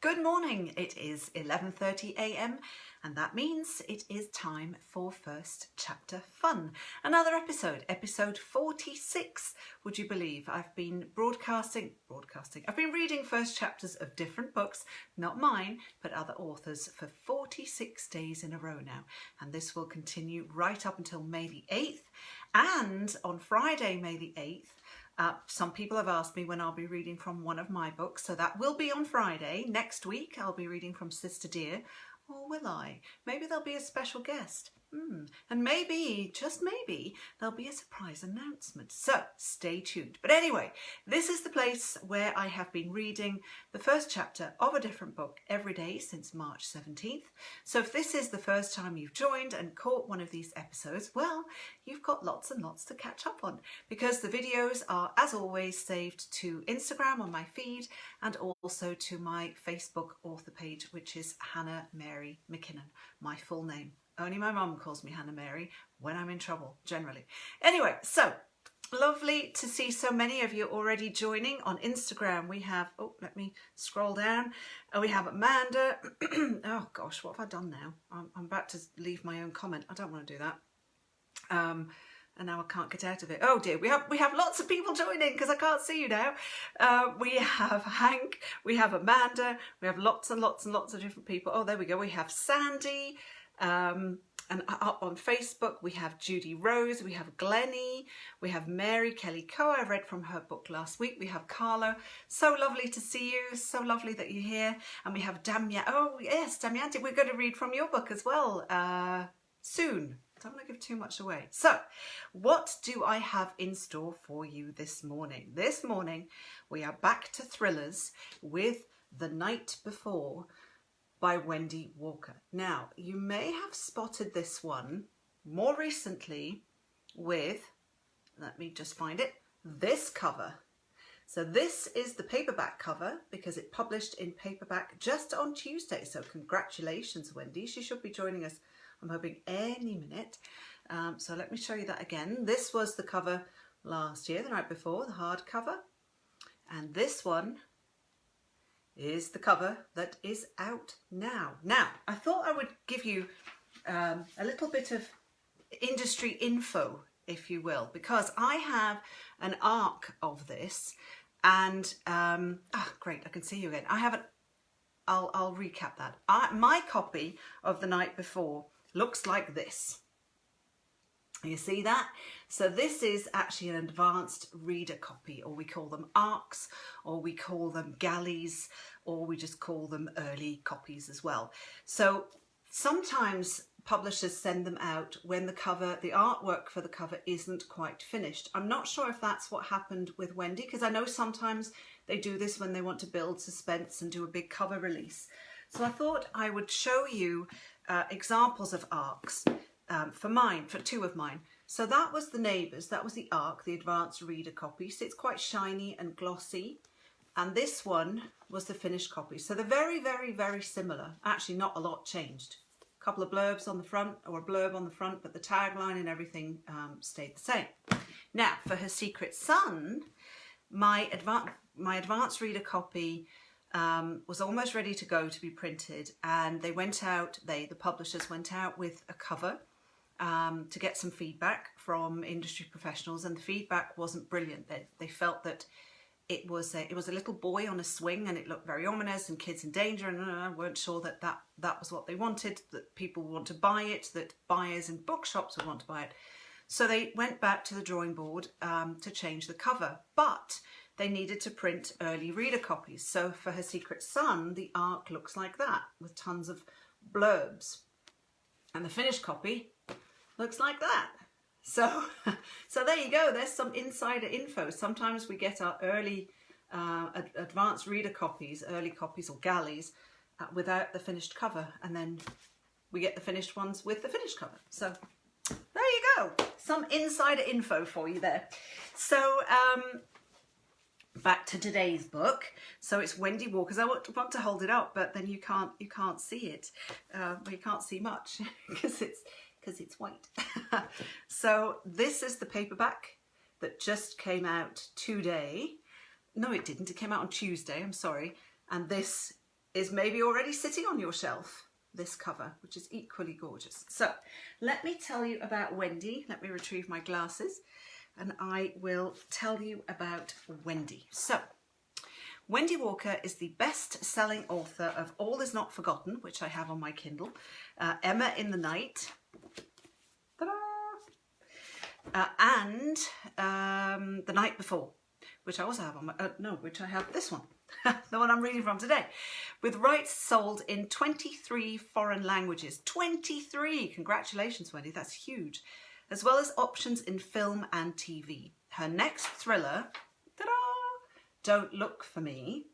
Good morning, it is 11:30 a.m. and that means it is time for First Chapter Fun. Another episode 46, would you believe? I've been broadcasting. I've been reading first chapters of different books, not mine, but other authors for 46 days in a row now. And this will continue right up until May the 8th. And on Friday, May the 8th, some people have asked me when I'll be reading from one of my books, so that will be on Friday. Next week I'll be reading from Sister Dear, or will I? Maybe there'll be a special guest. And maybe, just maybe, there'll be a surprise announcement. So stay tuned. But anyway, this is the place where I have been reading the first chapter of a different book every day since March 17th. So if this is the first time you've joined and caught one of these episodes, well, you've got lots and lots to catch up on, because the videos are, as always, saved to Instagram on my feed and also to my Facebook author page, which is Hannah Mary McKinnon, my full name. Only my mum calls me Hannah Mary when I'm in trouble, generally. Anyway, so lovely to see so many of you already joining on Instagram. We have, let me scroll down. We have Amanda. Oh gosh, what have I done now? I'm about to leave my own comment. I don't want to do that. And now I can't get out of it. Oh dear, we have lots of people joining because I can't see you now. We have Hank, we have Amanda, we have lots and lots and lots of different people. Oh, there we go. We have Sandy. And up on Facebook, we have Judy Rose, we have Glennie, we have Mary Kelly Coe. I read from her book last week. We have Carlo. So lovely to see you. So lovely that you're here. And we have Damia. Oh yes, Damiante. We're going to read from your book as well soon. Don't want to give too much away. So what do I have in store for you this morning? This morning, we are back to thrillers with The Night Before by Wendy Walker. Now, you may have spotted this one more recently with, let me just find it, this cover. So this is the paperback cover because it published in paperback just on Tuesday. So congratulations, Wendy. She should be joining us, I'm hoping, any minute. So let me show you that again. This was the cover last year, the night before, the hardcover. And this one is the cover that is out now. Now, I thought I would give you a little bit of industry info, if you will, because I have an arc of this and, great, I can see you again. I'll recap that. My copy of The Night Before looks like this. You see that? So this is actually an advanced reader copy, or we call them ARCs, or we call them galleys, or we just call them early copies as well. So sometimes publishers send them out when the artwork for the cover isn't quite finished. I'm not sure if that's what happened with Wendy, because I know sometimes they do this when they want to build suspense and do a big cover release. So I thought I would show you examples of ARCs. For two of mine. So that was The Neighbours, that was the ARC, the advanced reader copy. So it's quite shiny and glossy. And this one was the finished copy. So they're very, very, very similar. Actually, not a lot changed. A couple of blurbs on the front, or a blurb on the front, but the tagline and everything stayed the same. Now, for Her Secret Son, my advanced reader copy was almost ready to go to be printed. And they went out, the publishers went out with a cover to get some feedback from industry professionals, and the feedback wasn't brilliant. They felt that it was a little boy on a swing, and it looked very ominous and kids in danger, and weren't sure that was what they wanted, that people would want to buy it, that buyers in bookshops would want to buy it. So they went back to the drawing board to change the cover, but they needed to print early reader copies. So for Her Secret Son, the ARC looks like that, with tons of blurbs, and the finished copy looks like that. So there you go. There's some insider info. Sometimes we get our early advanced reader copies, early copies or galleys without the finished cover, and then we get the finished ones with the finished cover. So there you go. Some insider info for you there. So back to today's book. So it's Wendy Walker's. I want to hold it up, but then you can't see it. You can't see much because it's white. So this is the paperback that just came out today. No, it didn't. It came out on Tuesday. I'm sorry. And this is maybe already sitting on your shelf, this cover, which is equally gorgeous. So let me tell you about Wendy. Let me retrieve my glasses and I will tell you about Wendy. So Wendy Walker is the best-selling author of All Is Not Forgotten, which I have on my Kindle, Emma in the Night, and The Night Before, which I also have on my, which I have this one, the one I'm reading from today, with rights sold in 23 foreign languages. 23! Congratulations, Wendy, that's huge. As well as options in film and TV. Her next thriller, ta-da, Don't Look For Me,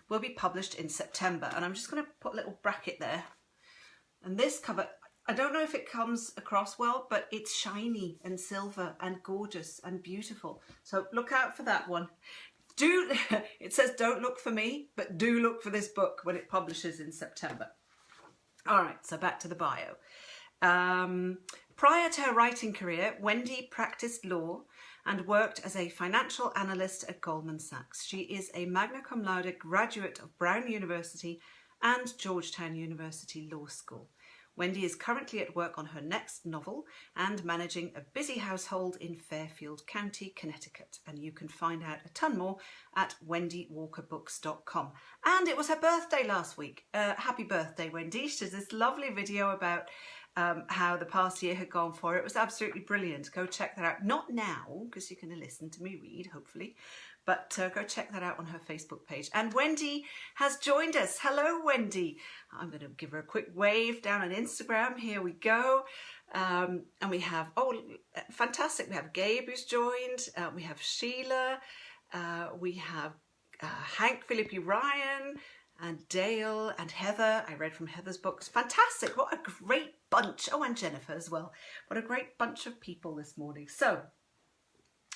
will be published in September. And I'm just going to put a little bracket there. And this cover, I don't know if it comes across well, but it's shiny and silver and gorgeous and beautiful. So look out for that one. It says Don't Look For Me, but do look for this book when it publishes in September. All right, so back to the bio. Prior to her writing career, Wendy practiced law and worked as a financial analyst at Goldman Sachs. She is a magna cum laude graduate of Brown University and Georgetown University Law School. Wendy is currently at work on her next novel and managing a busy household in Fairfield County, Connecticut. And you can find out a ton more at wendywalkerbooks.com. And it was her birthday last week. Happy birthday, Wendy. She did this lovely video about how the past year had gone for her. It was absolutely brilliant. Go check that out. Not now, because you're going to listen to me read, hopefully. But go check that out on her Facebook page. And Wendy has joined us. Hello, Wendy. I'm going to give her a quick wave down on Instagram. Here we go. And we have, oh, fantastic. We have Gabe who's joined. We have Sheila. We have Hank Philippi Ryan and Dale and Heather. I read from Heather's books. Fantastic. What a great bunch. Oh, and Jennifer as well. What a great bunch of people this morning. So,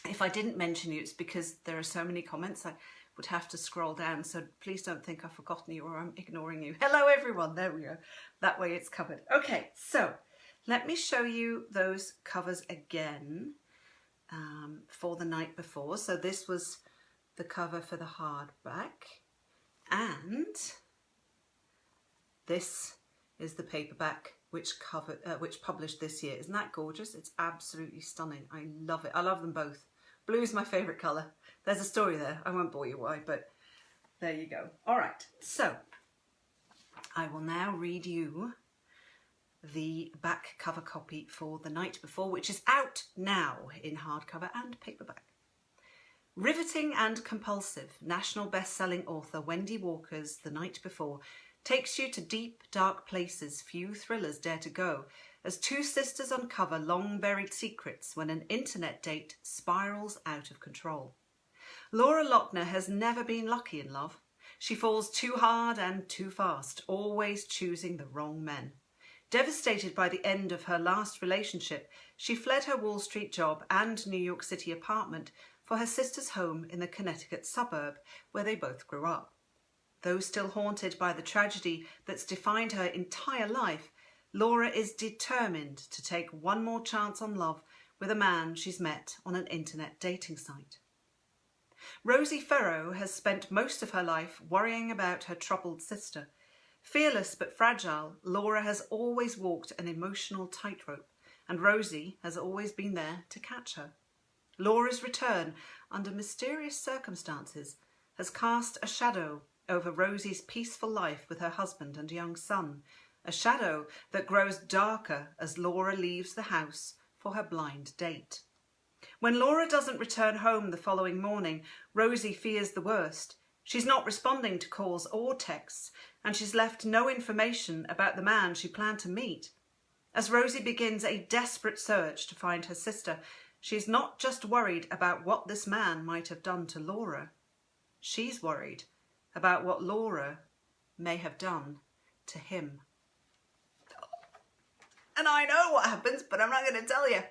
if I didn't mention you, it's because there are so many comments. I would have to scroll down, so please don't think I've forgotten you or I'm ignoring you. Hello, everyone. There we go. That way it's covered. Okay, so let me show you those covers again for The Night Before. So this was the cover for the hardback, and this is the paperback which published this year. Isn't that gorgeous? It's absolutely stunning. I love it. I love them both. Blue is my favourite colour. There's a story there. I won't bore you why, but there you go. All right, so I will now read you the back cover copy for The Night Before, which is out now in hardcover and paperback. Riveting and compulsive, national best-selling author Wendy Walker's The Night Before takes you to deep, dark places few thrillers dare to go, as two sisters uncover long-buried secrets when an internet date spirals out of control. Laura Lochner has never been lucky in love. She falls too hard and too fast, always choosing the wrong men. Devastated by the end of her last relationship, she fled her Wall Street job and New York City apartment for her sister's home in the Connecticut suburb where they both grew up. Though still haunted by the tragedy that's defined her entire life, Laura is determined to take one more chance on love with a man she's met on an internet dating site. Rosie Ferro has spent most of her life worrying about her troubled sister. Fearless but fragile, Laura has always walked an emotional tightrope, and Rosie has always been there to catch her. Laura's return, under mysterious circumstances, has cast a shadow over Rosie's peaceful life with her husband and young son, a shadow that grows darker as Laura leaves the house for her blind date. When Laura doesn't return home the following morning, Rosie fears the worst. She's not responding to calls or texts, and she's left no information about the man she planned to meet. As Rosie begins a desperate search to find her sister, she's not just worried about what this man might have done to Laura. She's worried about what Laura may have done to him. And I know what happens, but I'm not going to tell you.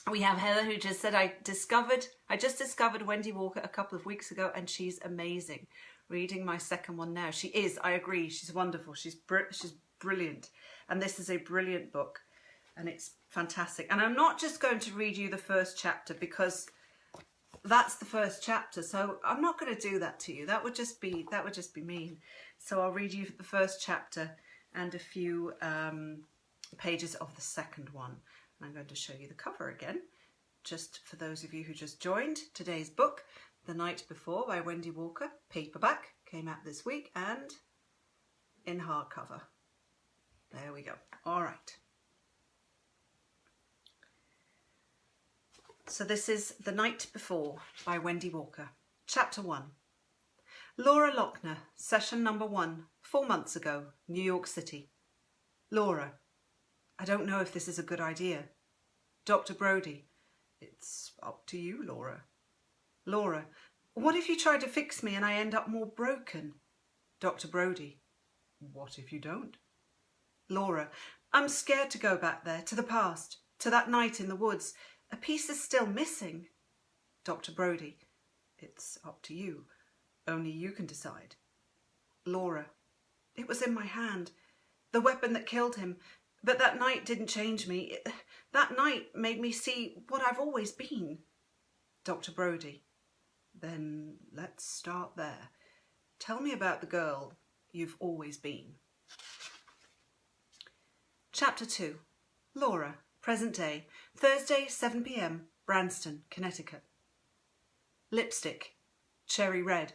We have Heather who just said, I just discovered Wendy Walker a couple of weeks ago and she's amazing. Reading my second one now. She is, I agree, she's wonderful. She's brilliant. And this is a brilliant book and it's fantastic. And I'm not just going to read you the first chapter because that's the first chapter, so I'm not going to do that to you. That would just be mean. So I'll read you the first chapter and a few pages of the second one. And I'm going to show you the cover again, just for those of you who just joined. Today's book, The Night Before by Wendy Walker, paperback, came out this week, and in hardcover. There we go. All right. So this is The Night Before by Wendy Walker. Chapter 1. Laura Lochner, session number 1, 4 months ago, New York City. Laura, I don't know if this is a good idea. Dr. Brody, it's up to you, Laura. Laura, what if you try to fix me and I end up more broken? Dr. Brody, what if you don't? Laura, I'm scared to go back there, to the past, to that night in the woods. A piece is still missing. Dr. Brody, it's up to you. Only you can decide. Laura, it was in my hand, the weapon that killed him, but that night didn't change me. That night made me see what I've always been. Dr. Brody, then let's start there. Tell me about the girl you've always been. Chapter 2. Laura, present day, Thursday, 7 p.m, Branston, Connecticut. Lipstick, cherry red.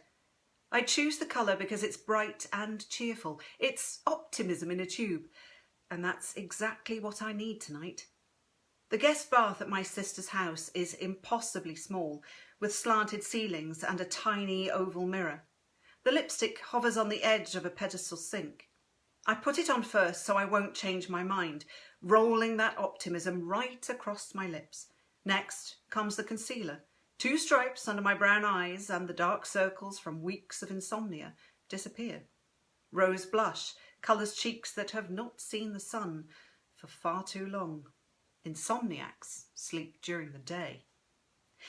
I choose the colour because it's bright and cheerful. It's optimism in a tube. And that's exactly what I need tonight. The guest bath at my sister's house is impossibly small, with slanted ceilings and a tiny oval mirror. The lipstick hovers on the edge of a pedestal sink. I put it on first so I won't change my mind, rolling that optimism right across my lips. Next comes the concealer. 2 stripes under my brown eyes, and the dark circles from weeks of insomnia disappear. Rose blush colours cheeks that have not seen the sun for far too long. Insomniacs sleep during the day.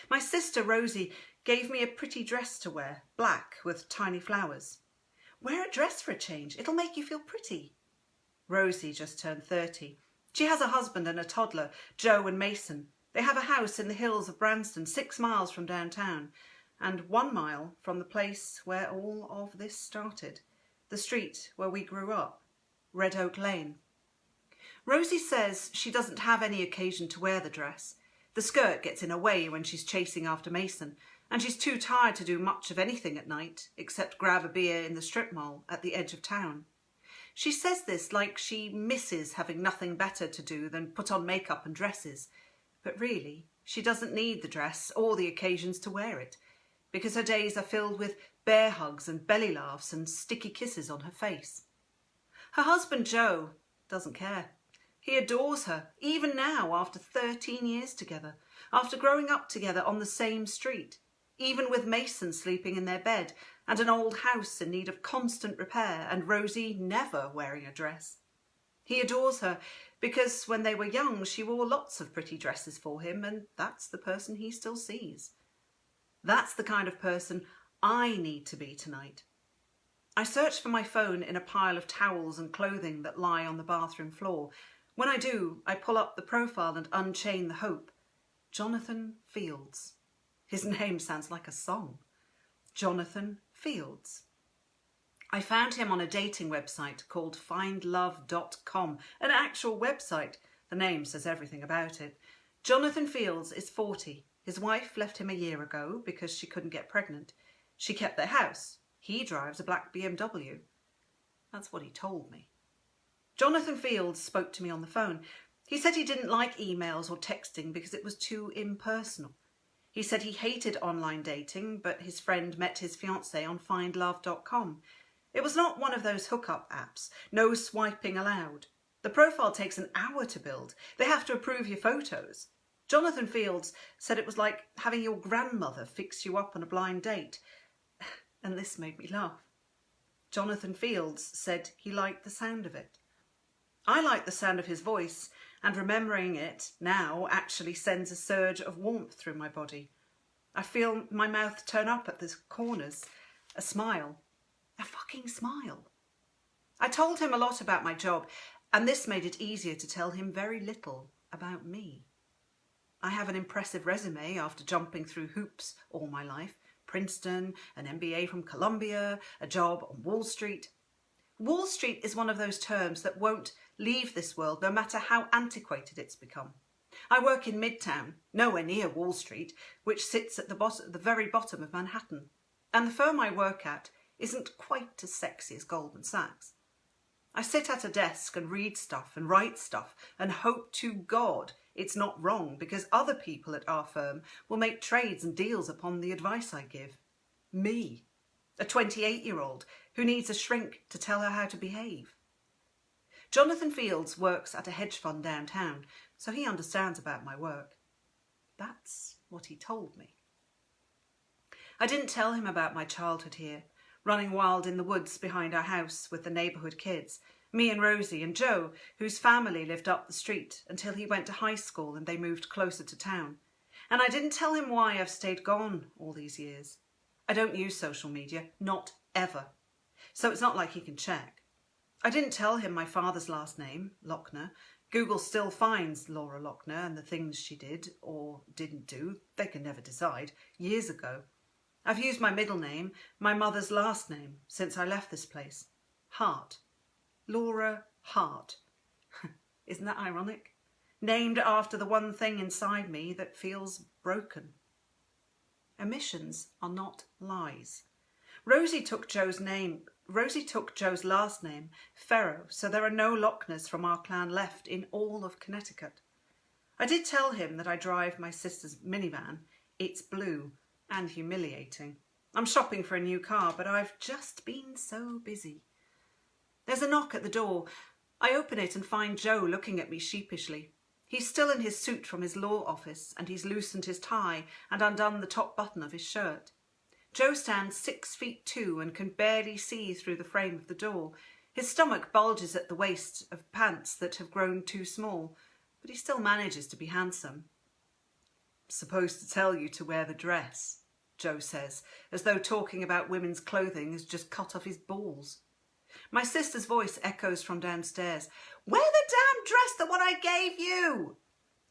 My sister Rosie gave me a pretty dress to wear, black with tiny flowers. Wear a dress for a change, it'll make you feel pretty. Rosie just turned 30. She has a husband and a toddler, Joe and Mason. They have a house in the hills of Branston, 6 miles from downtown, and 1 mile from the place where all of this started, the street where we grew up, Red Oak Lane. Rosie says she doesn't have any occasion to wear the dress. The skirt gets in her way when she's chasing after Mason, and she's too tired to do much of anything at night, except grab a beer in the strip mall at the edge of town. She says this like she misses having nothing better to do than put on makeup and dresses. But really, she doesn't need the dress or the occasions to wear it, because her days are filled with bear hugs and belly laughs and sticky kisses on her face. Her husband Joe doesn't care. He adores her, even now after 13 years together, after growing up together on the same street, even with Mason sleeping in their bed and an old house in need of constant repair and Rosie never wearing a dress. He adores her because when they were young she wore lots of pretty dresses for him, and that's the person he still sees. That's the kind of person I need to be tonight. I search for my phone in a pile of towels and clothing that lie on the bathroom floor. When I do, I pull up the profile and unchain the hope. Jonathan Fields. His name sounds like a song. Jonathan Fields. I found him on a dating website called findlove.com, an actual website. The name says everything about it. Jonathan Fields is 40. His wife left him a year ago because she couldn't get pregnant. She kept their house. He drives a black BMW. That's what he told me. Jonathan Fields spoke to me on the phone. He said he didn't like emails or texting because it was too impersonal. He said he hated online dating, but his friend met his fiancée on findlove.com. It was not one of those hookup apps. No swiping allowed. The profile takes an hour to build. They have to approve your photos. Jonathan Fields said it was like having your grandmother fix you up on a blind date. And this made me laugh. Jonathan Fields said he liked the sound of it. I like the sound of his voice, and remembering it now actually sends a surge of warmth through my body. I feel my mouth turn up at the corners. A smile. A fucking smile. I told him a lot about my job, and this made it easier to tell him very little about me. I have an impressive resume after jumping through hoops all my life. Princeton, an MBA from Columbia, a job on Wall Street. Wall Street is one of those terms that won't leave this world no matter how antiquated it's become. I work in Midtown, nowhere near Wall Street, which sits at the very bottom of Manhattan. And the firm I work at isn't quite as sexy as Goldman Sachs. I sit at a desk and read stuff and write stuff and hope to God it's not wrong, because other people at our firm will make trades and deals upon the advice I give. Me, a 28-year-old who needs a shrink to tell her how to behave. Jonathan Fields works at a hedge fund downtown, so he understands about my work. That's what he told me. I didn't tell him about my childhood here, running wild in the woods behind our house with the neighbourhood kids, me and Rosie and Joe, whose family lived up the street until he went to high school and they moved closer to town. And I didn't tell him why I've stayed gone all these years. I don't use social media, not ever. So it's not like he can check. I didn't tell him my father's last name, Lochner. Google still finds Laura Lochner and the things she did or didn't do, they can never decide, years ago. I've used my middle name, my mother's last name, since I left this place. Hart. Laura Hart. Isn't that ironic? Named after the one thing inside me that feels broken. Omissions are not lies. Rosie took Joe's last name, Ferro, so there are no Lochners from our clan left in all of Connecticut. I did tell him that I drive my sister's minivan. It's blue and humiliating. I'm shopping for a new car, but I've just been so busy. There's a knock at the door. I open it and find Joe looking at me sheepishly. He's still in his suit from his law office, and he's loosened his tie and undone the top button of his shirt. Joe stands 6'2" and can barely see through the frame of the door. His stomach bulges at the waist of pants that have grown too small, but he still manages to be handsome. "Supposed to tell you to wear the dress," Joe says, as though talking about women's clothing has just cut off his balls. My sister's voice echoes from downstairs. "Wear the damn dress, the one I gave you!"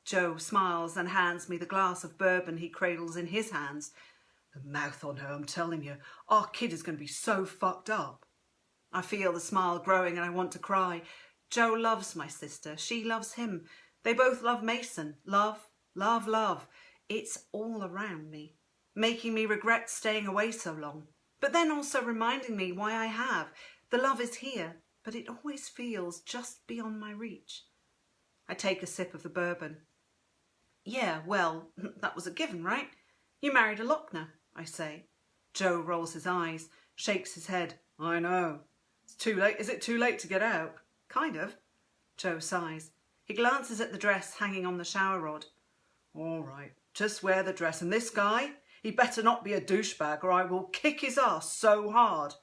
Joe smiles and hands me the glass of bourbon he cradles in his hands. The mouth on her, I'm telling you. Our kid is going to be so fucked up. I feel the smile growing and I want to cry. Joe loves my sister. She loves him. They both love Mason. Love, love, love. It's all around me, making me regret staying away so long, but then also reminding me why I have. The love is here, but it always feels just beyond my reach. I take a sip of the bourbon. "Yeah, well, that was a given, right? You married a Lochner," I say. Joe rolls his eyes, shakes his head. "I know. It's too late. Is it too late to get out?" "Kind of." Joe sighs. He glances at the dress hanging on the shower rod. "All right, just wear the dress. And this guy, he better not be a douchebag or I will kick his ass so hard."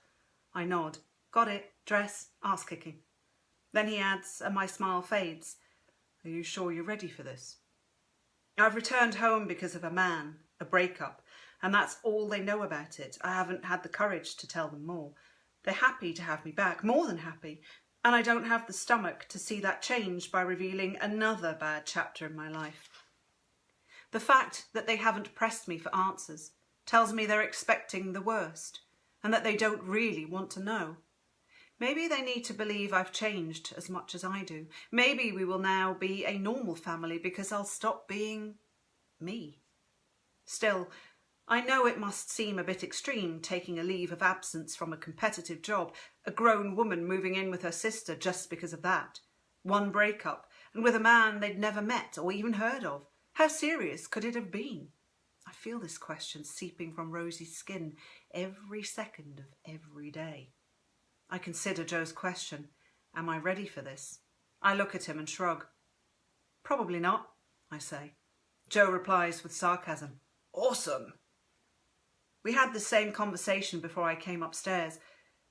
I nod. "Got it. Dress, ass kicking." Then he adds, and my smile fades, "Are you sure you're ready for this?" I've returned home because of a man, a breakup, and that's all they know about it. I haven't had the courage to tell them more. They're happy to have me back, more than happy, and I don't have the stomach to see that change by revealing another bad chapter in my life. The fact that they haven't pressed me for answers tells me they're expecting the worst, and that they don't really want to know. Maybe they need to believe I've changed as much as I do. Maybe we will now be a normal family because I'll stop being me. Still, I know it must seem a bit extreme taking a leave of absence from a competitive job, a grown woman moving in with her sister just because of that. One breakup, and with a man they'd never met or even heard of. How serious could it have been? I feel this question seeping from Rosie's skin every second of every day. I consider Joe's question. Am I ready for this? I look at him and shrug. "Probably not," I say. Joe replies with sarcasm. "Awesome." We had the same conversation before I came upstairs.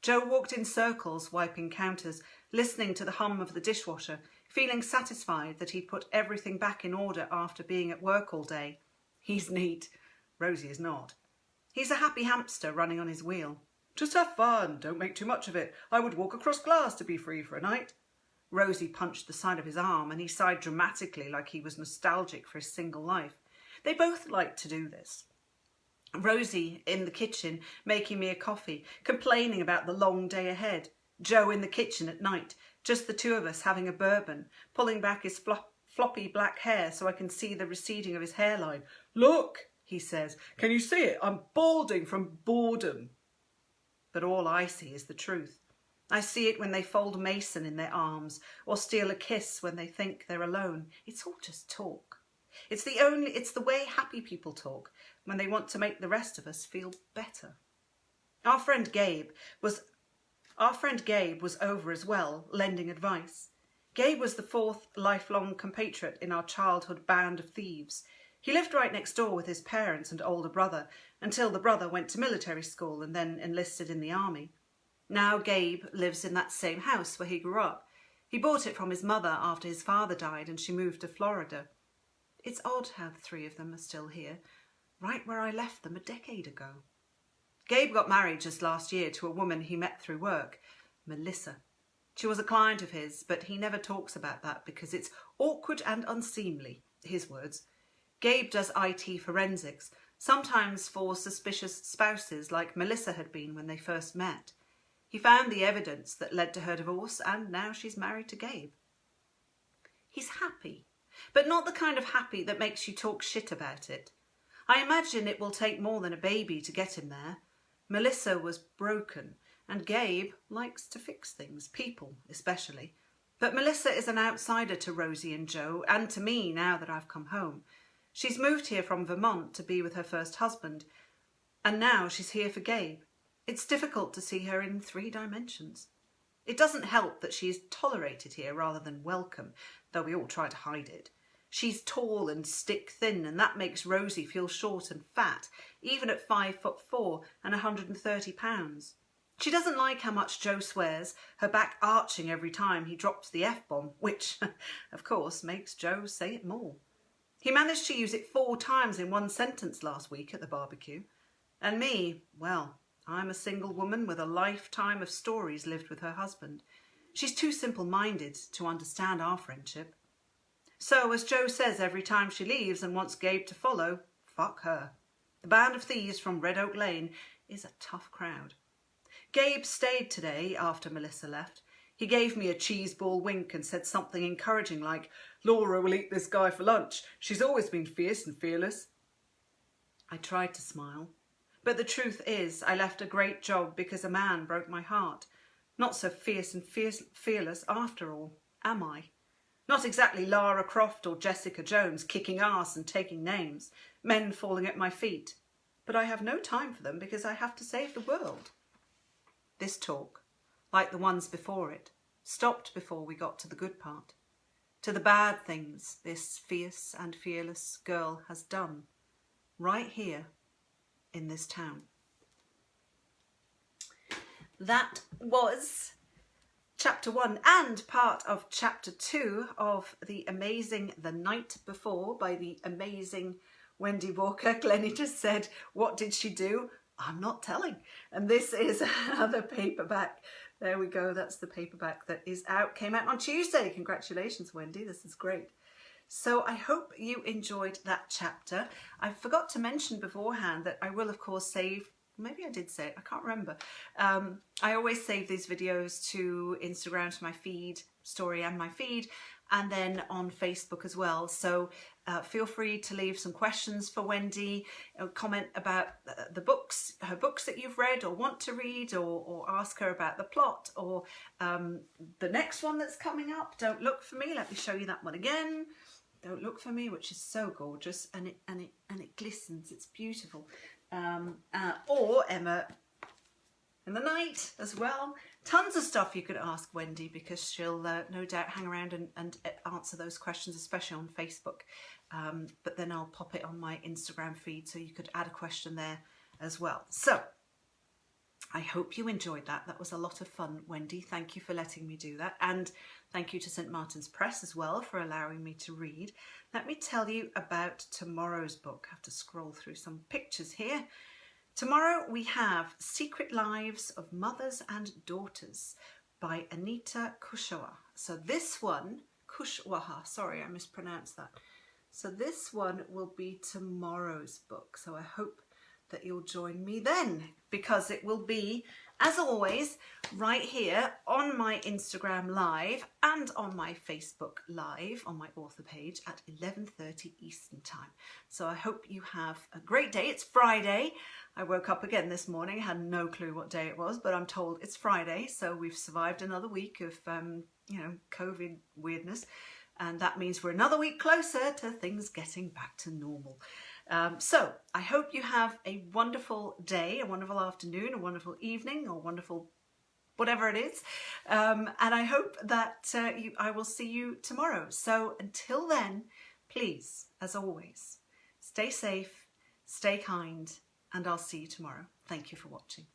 Joe walked in circles, wiping counters, listening to the hum of the dishwasher, feeling satisfied that he'd put everything back in order after being at work all day. He's neat. Rosie is not. He's a happy hamster running on his wheel. "Just have fun. Don't make too much of it. I would walk across glass to be free for a night." Rosie punched the side of his arm and he sighed dramatically like he was nostalgic for his single life. They both liked to do this. Rosie in the kitchen making me a coffee, complaining about the long day ahead. Joe in the kitchen at night, just the two of us having a bourbon, pulling back his floppy black hair so I can see the receding of his hairline. "Look," he says, "can you see it? I'm balding from boredom." But all I see is the truth. I see it when they fold Mason in their arms or steal a kiss when they think they're alone. It's all just talk. It's the way happy people talk when they want to make the rest of us feel better. Our friend Gabe was over as well, lending advice. Gabe was the fourth lifelong compatriot in our childhood band of thieves. He lived right next door with his parents and older brother until the brother went to military school and then enlisted in the army. Now Gabe lives in that same house where he grew up. He bought it from his mother after his father died and she moved to Florida. It's odd how the three of them are still here, right where I left them a decade ago. Gabe got married just last year to a woman he met through work, Melissa. She was a client of his, but he never talks about that because it's awkward and unseemly, his words. Gabe does IT forensics, sometimes for suspicious spouses like Melissa had been when they first met. He found the evidence that led to her divorce and now she's married to Gabe. He's happy, but not the kind of happy that makes you talk shit about it. I imagine it will take more than a baby to get him there. Melissa was broken and Gabe likes to fix things, people especially. But Melissa is an outsider to Rosie and Joe and to me now that I've come home. She's moved here from Vermont to be with her first husband and now she's here for Gabe. It's difficult to see her in 3 dimensions. It doesn't help that she's tolerated here rather than welcome, though we all try to hide it. She's tall and stick thin, and that makes Rosie feel short and fat, even at 5'4" and 130 pounds. She doesn't like how much Joe swears, her back arching every time he drops the F-bomb, which, of course, makes Joe say it more. He managed to use it 4 times in one sentence last week at the barbecue. And me, well, I'm a single woman with a lifetime of stories lived with her husband. She's too simple-minded to understand our friendship. So, as Joe says every time she leaves and wants Gabe to follow, fuck her. The band of thieves from Red Oak Lane is a tough crowd. Gabe stayed today after Melissa left. He gave me a cheeseball wink and said something encouraging like, "Laura will eat this guy for lunch. She's always been fierce and fearless." I tried to smile. But the truth is, I left a great job because a man broke my heart. Not so fierce and fearless after all, am I? Not exactly Lara Croft or Jessica Jones kicking ass and taking names, men falling at my feet. But I have no time for them because I have to save the world. This talk, like the ones before it, stopped before we got to the good part. To the bad things this fierce and fearless girl has done, right here in this town. That was chapter 1 and part of chapter 2 of The Night Before by the amazing Wendy Walker. Glennie just said, "What did she do?" I'm not telling. And this is another paperback. There we go. That's the paperback that is out. Came out on Tuesday. Congratulations, Wendy. This is great. So I hope you enjoyed that chapter. I forgot to mention beforehand that I will, of course, save, maybe I did say it, I can't remember. I always save these videos to Instagram, to my feed, story and my feed, and then on Facebook as well. So feel free to leave some questions for Wendy, comment about the books, her books that you've read or want to read, or ask her about the plot, or the next one that's coming up, Don't Look For Me. Let me show you that one again. Don't Look For Me, which is so gorgeous, and it glistens. It's beautiful. Or Emma in the Night as well. Tons of stuff you could ask Wendy because she'll no doubt hang around and answer those questions, especially on Facebook. But then I'll pop it on my Instagram feed so you could add a question there as well. So I hope you enjoyed that. That was a lot of fun, Wendy. Thank you for letting me do that. And thank you to St. Martin's Press as well for allowing me to read. Let me tell you about tomorrow's book. I have to scroll through some pictures here. Tomorrow we have Secret Lives of Mothers and Daughters by Anita Kushoa. So this one, Kushwaha, sorry, I mispronounced that. So this one will be tomorrow's book. So I hope that you'll join me then, because it will be, as always, right here on my Instagram Live and on my Facebook Live on my author page at 11:30 Eastern Time. So I hope you have a great day. It's Friday. I woke up again this morning, had no clue what day it was, but I'm told it's Friday. So we've survived another week of, COVID weirdness. And that means we're another week closer to things getting back to normal. So I hope you have a wonderful day, a wonderful afternoon, a wonderful evening, or wonderful whatever it is. And I hope that I will see you tomorrow. So until then, please, as always, stay safe, stay kind, and I'll see you tomorrow. Thank you for watching.